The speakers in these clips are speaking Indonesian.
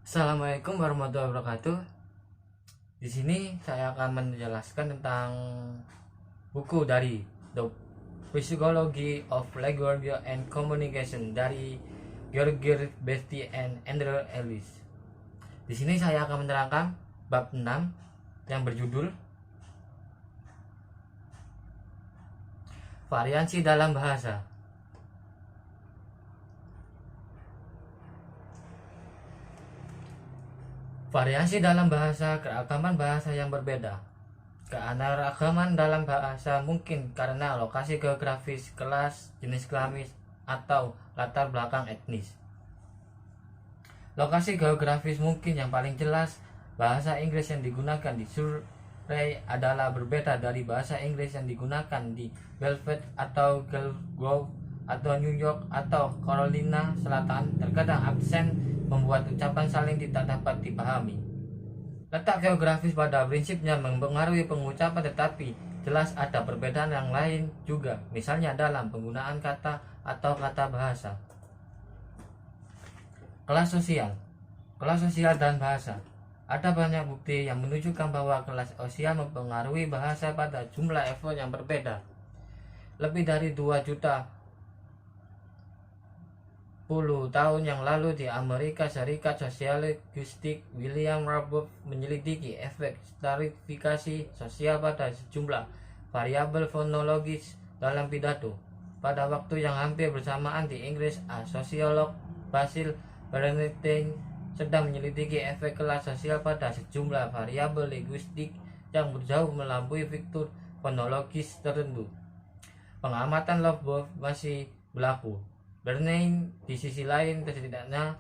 Assalamualaikum warahmatullahi wabarakatuh. Di sini saya akan menjelaskan tentang buku dari The Psychology of Language and Communication dari George Besti and Andrew Ellis. Di sini saya akan menerangkan bab 6 yang berjudul Variasi dalam Bahasa. Variasi dalam bahasa, keragaman bahasa yang berbeda. Keanekaragaman dalam bahasa mungkin karena lokasi geografis, kelas, jenis kelamin, atau latar belakang etnis. Lokasi geografis mungkin yang paling jelas, bahasa Inggris yang digunakan di Surrey adalah berbeda dari bahasa Inggris yang digunakan di Belfast atau Glasgow atau New York atau Carolina Selatan. Terkadang aksen membuat ucapan saling tidak dapat dipahami. Letak geografis pada prinsipnya mempengaruhi pengucapan, tetapi jelas ada perbedaan yang lain juga, misalnya dalam penggunaan kata atau kata bahasa. Kelas sosial dan bahasa. Ada banyak bukti yang menunjukkan bahwa kelas sosial mempengaruhi bahasa pada jumlah level yang berbeda. Lebih dari 2 juta 10 tahun yang lalu di Amerika Serikat, sosiologis William Randolph menyelidiki efek stratifikasi sosial pada sejumlah variabel fonologis dalam pidato. Pada waktu yang hampir bersamaan di Inggris, sosiolog Basil Bernstein sedang menyelidiki efek kelas sosial pada sejumlah variabel linguistik yang berjauh melampaui fitur fonologis tertentu. Pengamatan Loveboth masih berlaku. Bernstein di sisi lain setidaknya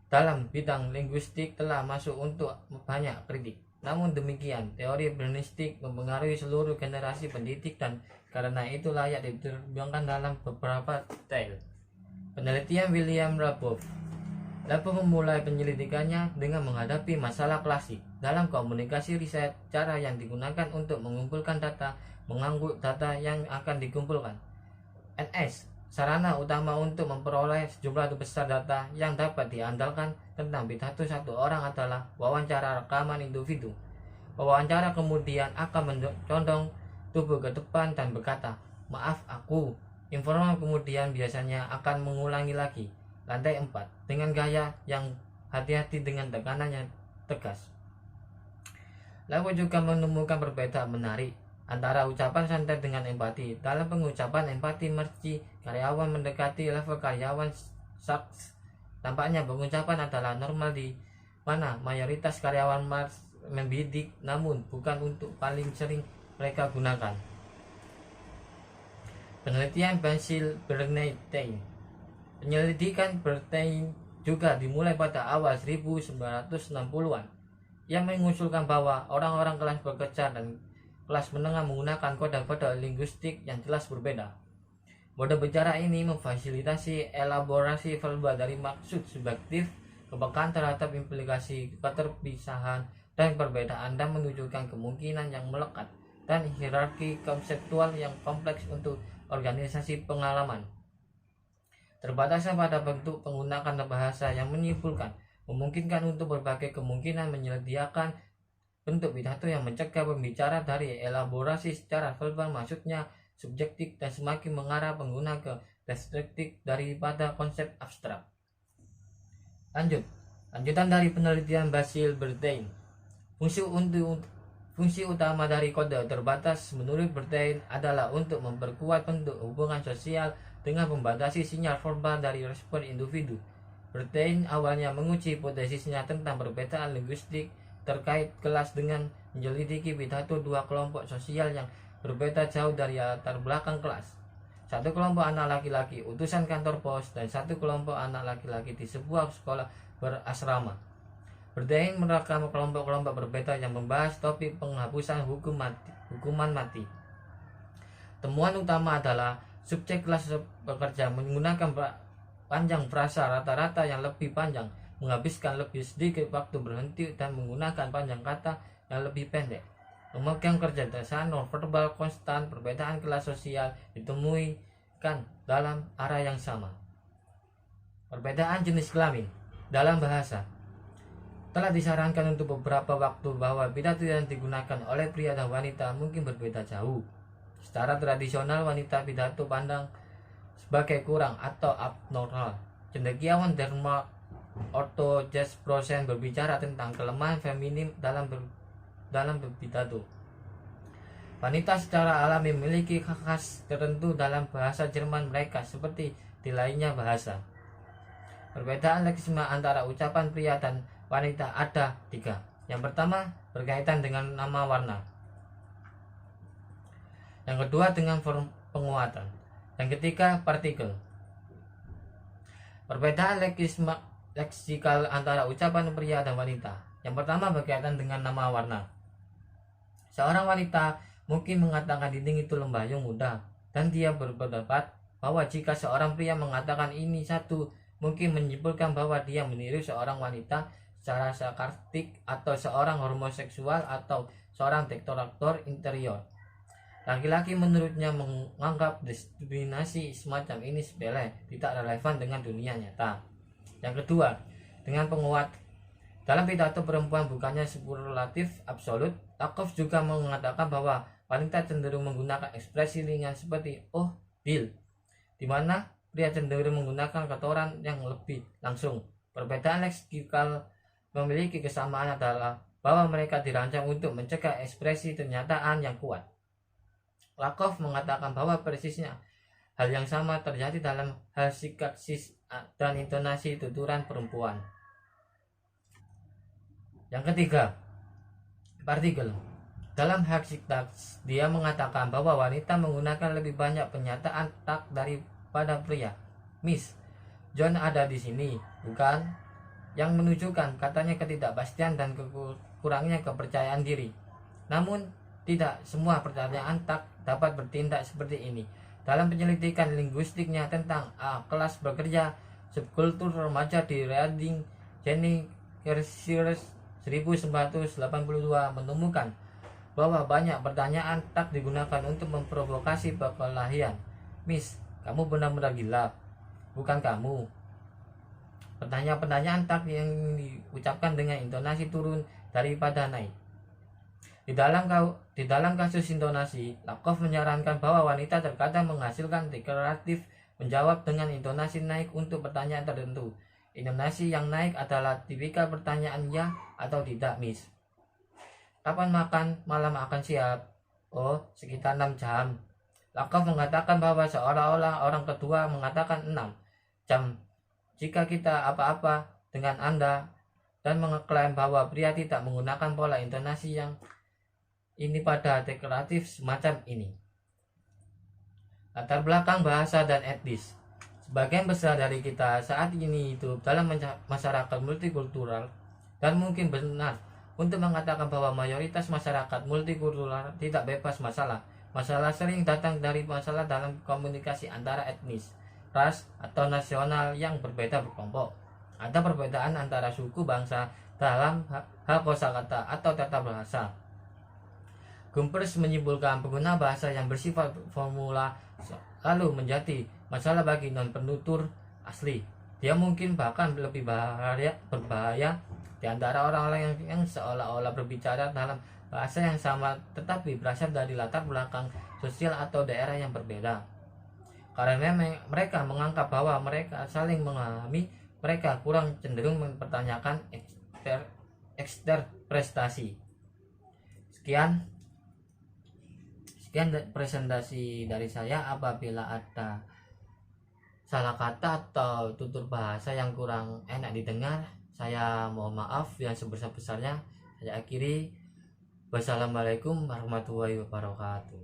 dalam bidang linguistik telah masuk untuk banyak kritik. Namun demikian, teori Bernstein mempengaruhi seluruh generasi pendidik dan karena itu layak diterbangkan dalam beberapa detail. Penelitian William Randolph memulai penyelidikannya dengan menghadapi masalah klasik dalam komunikasi riset. Cara yang digunakan untuk mengumpulkan data mengangkut data yang akan dikumpulkan. NS sarana utama untuk memperoleh sejumlah besar data yang dapat diandalkan tentang pidato satu orang adalah wawancara rekaman individu. Wawancara kemudian akan mencondong tubuh ke depan dan berkata, "Maaf aku." Informan kemudian biasanya akan mengulangi lagi. Lantai 4 dengan gaya yang hati-hati dengan tekanan yang tegas. Lalu juga menemukan perbedaan menarik antara ucapan santai dengan empati. Dalam pengucapan empati merci, karyawan mendekati level karyawan saks. Tampaknya pengucapan adalah normal di mana mayoritas karyawan membidik, namun bukan untuk paling sering mereka gunakan. Penelitian Basil Bernstein. Penyelidikan Bernstein juga dimulai pada awal 1960-an yang mengusulkan bahwa orang-orang kelas pekerja dan kelas menengah menggunakan kode-kode linguistik yang jelas berbeda. Mode bicara ini memfasilitasi elaborasi verbal dari maksud subjektif, kepekaan terhadap implikasi keterpisahan dan perbedaan, dan menunjukkan kemungkinan yang melekat dan hierarki konseptual yang kompleks untuk organisasi pengalaman. Terbatasnya pada bentuk penggunaan bahasa yang menyimpulkan memungkinkan untuk berbagai kemungkinan menyediakan bentuk pidato yang mencegah pembicara dari elaborasi secara verbal, maksudnya subjektif, dan semakin mengarah pengguna ke deskriptif daripada konsep abstrak. Lanjutan dari penelitian Basil Bernstein. Fungsi utama dari kode terbatas menurut Bernstein adalah untuk memperkuat bentuk hubungan sosial dengan membatasi sinyal verbal dari respon individu. Bernstein awalnya menguji hipotesisnya tentang perbedaan linguistik terkait kelas dengan menyelidiki pidato dua kelompok sosial yang berbeda jauh dari latar belakang kelas. Satu kelompok anak laki-laki utusan kantor pos dan satu kelompok anak laki-laki di sebuah sekolah berasrama. Bernstein merekam kelompok-kelompok berbeda yang membahas topik penghapusan hukuman mati. Temuan utama adalah subjek kelas pekerja menggunakan panjang frasa rata-rata yang lebih panjang, menghabiskan lebih sedikit waktu berhenti, dan menggunakan panjang kata yang lebih pendek. Memegang kecerdasan nonverbal konstan. Perbedaan kelas sosial ditemui dalam arah yang sama. Perbedaan jenis kelamin dalam bahasa. Telah disarankan untuk beberapa waktu bahwa pidato yang digunakan oleh pria dan wanita mungkin berbeda jauh. Secara tradisional, wanita pidato pandang sebagai kurang atau abnormal. Cendekiawan Denmark Otto Jespersen berbicara tentang kelemahan feminim dalam berpidato. Wanita secara alami memiliki khas tertentu dalam bahasa Jerman mereka seperti di lainnya bahasa. Perbedaan leksema antara ucapan pria dan wanita ada 3. Yang pertama berkaitan dengan nama warna. Yang kedua dengan form penguatan. Yang ketiga partikel. Perbedaan leksikal antara ucapan pria dan wanita. Yang pertama berkaitan dengan nama warna. Seorang wanita mungkin mengatakan dinding itu lembah yang mudah, dan dia berpendapat bahwa jika seorang pria mengatakan ini satu, mungkin menyimpulkan bahwa dia meniru seorang wanita secara sarkastik atau seorang homoseksual atau seorang dekorator interior. Laki-laki menurutnya menganggap diskriminasi semacam ini sepele, tidak relevan dengan dunia nyata. Yang kedua, dengan penguat. Dalam pidato perempuan bukannya superlatif absolut, Lakoff juga mengatakan bahwa wanita cenderung menggunakan ekspresi ringan seperti "oh, Bill", di mana pria cenderung menggunakan ketoran yang lebih langsung. Perbedaan leksikal memiliki kesamaan adalah bahwa mereka dirancang untuk mencegah ekspresi pernyataan yang kuat. Lakoff mengatakan bahwa persisnya hal yang sama terjadi dalam hal sikaksis dan intonasi tuturan perempuan. Yang ketiga, partikel. Dalam hak sintaks, dia mengatakan bahwa wanita menggunakan lebih banyak pernyataan tak daripada pria. Miss, John ada di sini, bukan? Yang menunjukkan katanya ketidakpastian dan kurangnya kepercayaan diri. Namun, tidak semua pertanyaan tak dapat bertindak seperti ini. Dalam penyelidikan linguistiknya tentang kelas bekerja subkultur remaja di Reading, Jenny Kersers 1982 menemukan bahwa banyak pertanyaan tak digunakan untuk memprovokasi perkelahian. Miss, kamu benar-benar gila, bukan kamu? Pertanyaan-pertanyaan tak yang diucapkan dengan intonasi turun daripada naik. Di dalam kasus intonasi, Lakoff menyarankan bahwa wanita terkadang menghasilkan deklaratif menjawab dengan intonasi naik untuk pertanyaan tertentu. Intonasi yang naik adalah tipikal pertanyaan ya atau tidak, Miss. Kapan malam akan siap? Oh, sekitar 6 jam. Lakoff mengatakan bahwa seolah-olah orang kedua mengatakan 6 jam jika kita apa-apa dengan Anda, dan mengeklaim bahwa pria tidak menggunakan pola intonasi yang ini pada deklaratif semacam ini. Latar belakang bahasa dan etnis. Sebagian besar dari kita saat ini hidup dalam masyarakat multikultural, dan mungkin benar untuk mengatakan bahwa mayoritas masyarakat multikultural tidak bebas masalah. Masalah sering datang dari masalah dalam komunikasi antara etnis, ras, atau nasional yang berbeda berkelompok. Ada perbedaan antara suku bangsa dalam hal kosakata atau tata bahasa. Gumpers menyimpulkan penggunaan bahasa yang bersifat formula lalu menjadi masalah bagi non-penutur asli. Dia mungkin bahkan lebih berbahaya di antara orang-orang yang seolah-olah berbicara dalam bahasa yang sama tetapi berasal dari latar belakang sosial atau daerah yang berbeda. Karena mereka menganggap bahwa mereka saling memahami, mereka kurang cenderung mempertanyakan eksterprestasi. Sekian presentasi dari saya. Apabila ada salah kata atau tutur bahasa yang kurang enak didengar, saya mohon maaf yang sebesar-besarnya. Saya akhiri. Wassalamualaikum warahmatullahi wabarakatuh.